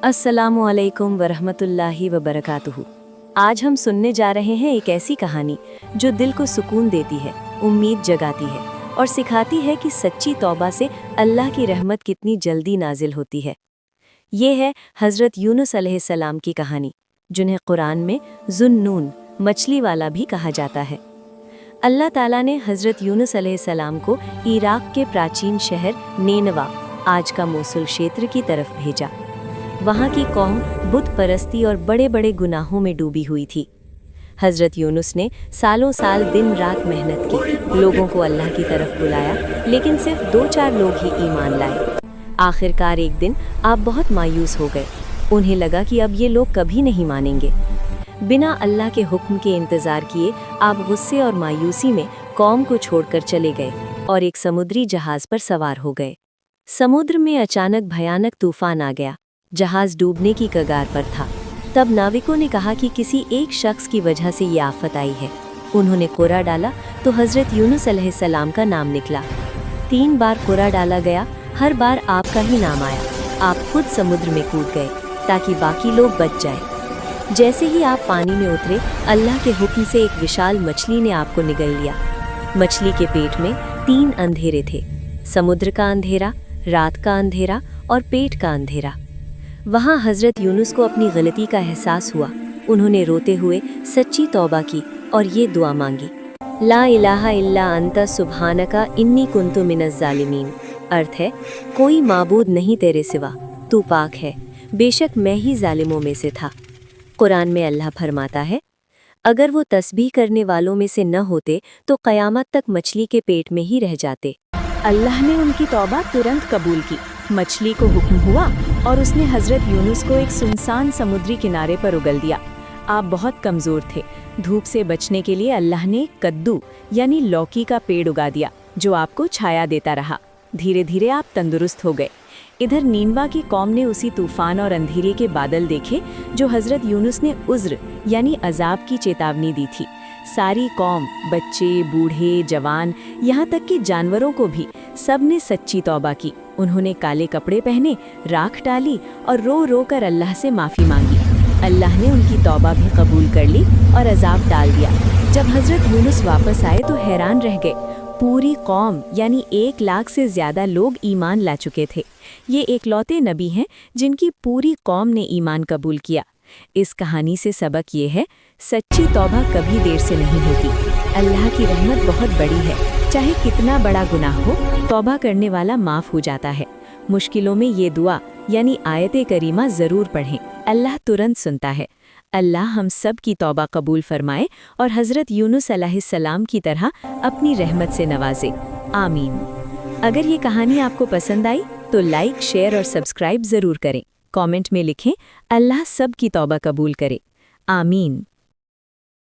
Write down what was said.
अस्सलामुअलैकुम वरहमतुल्लाहि वबरकातुहू। आज हम सुनने जा रहे हैं एक ऐसी कहानी जो दिल को सुकून देती है, उम्मीद जगाती है और सिखाती है कि सच्ची तौबा से अल्लाह की रहमत कितनी जल्दी नाजिल होती है। ये है हज़रत यूनुस अलैहिस्सलाम की कहानी, जिन्हें कुरान में ज़ुन्नून मछली वाला भी कहा जाता है। अल्लाह ताला ने हज़रत यूनुस अलैहिस्सलाम को इराक़ के प्राचीन शहर नेनवा, आज का मोसुल क्षेत्र की तरफ भेजा। वहाँ की कौम बुत परस्ती और बड़े बड़े गुनाहों में डूबी हुई थी। हज़रत यूनुस ने सालों साल दिन रात मेहनत की, लोगों को अल्लाह की तरफ बुलाया, लेकिन सिर्फ 2-4 लोग ही ईमान लाए। आखिरकार एक दिन आप बहुत मायूस हो गए। उन्हें लगा कि अब ये लोग कभी नहीं मानेंगे। बिना अल्लाह के हुक्म के इंतज़ार किए आप गुस्से और मायूसी में कौम को छोड़कर चले गए और एक समुद्री जहाज़ पर सवार हो गए। समुद्र में अचानक भयानक तूफान आ गया। जहाज़ डूबने की कगार पर था। तब नाविकों ने कहा कि किसी एक शख्स की वजह से ये आफत आई है। उन्होंने कोरा डाला तो हज़रत यूनुस अलैहिस्सलाम का नाम निकला। 3 बार कोरा डाला गया, हर बार आपका ही नाम आया। आप खुद समुद्र में कूद गए ताकि बाकी लोग बच जाए। जैसे ही आप पानी में उतरे, अल्लाह के हुक्म से एक विशाल मछली ने आपको निगल लिया। मछली के पेट में 3 अंधेरे थे, समुद्र का अंधेरा, रात का अंधेरा और पेट का अंधेरा। वहाँ हज़रत यूनुस को अपनी गलती का एहसास हुआ। उन्होंने रोते हुए सच्ची तौबा की और ये दुआ मांगी, ला इलाहा इल्ला अंता सुब्हानका इन्नी कुन्तु मिनज़ ज़ालिमीन। अर्थ है, कोई माबूद नहीं तेरे सिवा, तू पाक है, बेशक मैं ही ज़ालिमों में से था। कुरान में अल्लाह फरमाता है, अगर वो तस्बीह करने वालों में से न होते तो क़यामत तक मछली के पेट में ही रह जाते। अल्लाह ने उनकी तौबा तुरंत कबूल की। मछली को हुक्म हुआ और उसने हज़रत यूनुस को एक सुनसान समुद्री किनारे पर उगल दिया। आप बहुत कमज़ोर थे। धूप से बचने के लिए अल्लाह ने कद्दू यानी लौकी का पेड़ उगा दिया, जो आपको छाया देता रहा। धीरे धीरे आप तंदुरुस्त हो गए। इधर नीनवा की कौम ने उसी तूफान और अंधेरे के बादल देखे जो हज़रत यूनुस ने उज़्र यानी अजाब की चेतावनी दी थी। सारी कौम, बच्चे, बूढ़े, जवान, यहाँ तक कि जानवरों को भी, सब ने सच्ची तौबा की। उन्होंने काले कपड़े पहने, राख डाली और रो रो कर अल्लाह से माफ़ी मांगी। अल्लाह ने उनकी तौबा भी कबूल कर ली और अजाब डाल दिया। जब हज़रत यूनुस वापस आए तो हैरान रह गए। पूरी कौम यानी 1 लाख से ज़्यादा लोग ईमान ला चुके थे। ये एकलौते नबी हैं जिनकी पूरी कौम ने ईमान कबूल किया। इस कहानी से सबक ये है, सच्ची तौबा कभी देर से नहीं होती। अल्लाह की रहमत बहुत बड़ी है। चाहे कितना बड़ा गुनाह हो, तौबा करने वाला माफ़ हो जाता है। मुश्किलों में ये दुआ यानी आयते करीमा ज़रूर पढ़ें, अल्लाह तुरंत सुनता है। अल्लाह हम सब की तौबा कबूल फरमाए और हज़रत यूनुस अलैहिस्सलाम की तरह अपनी रहमत से नवाजे। आमीन। अगर ये कहानी आपको पसंद आई तो लाइक, शेयर और सब्सक्राइब ज़रूर करें। कमेंट में लिखें, अल्लाह सब की तौबा कबूल करे। आमीन।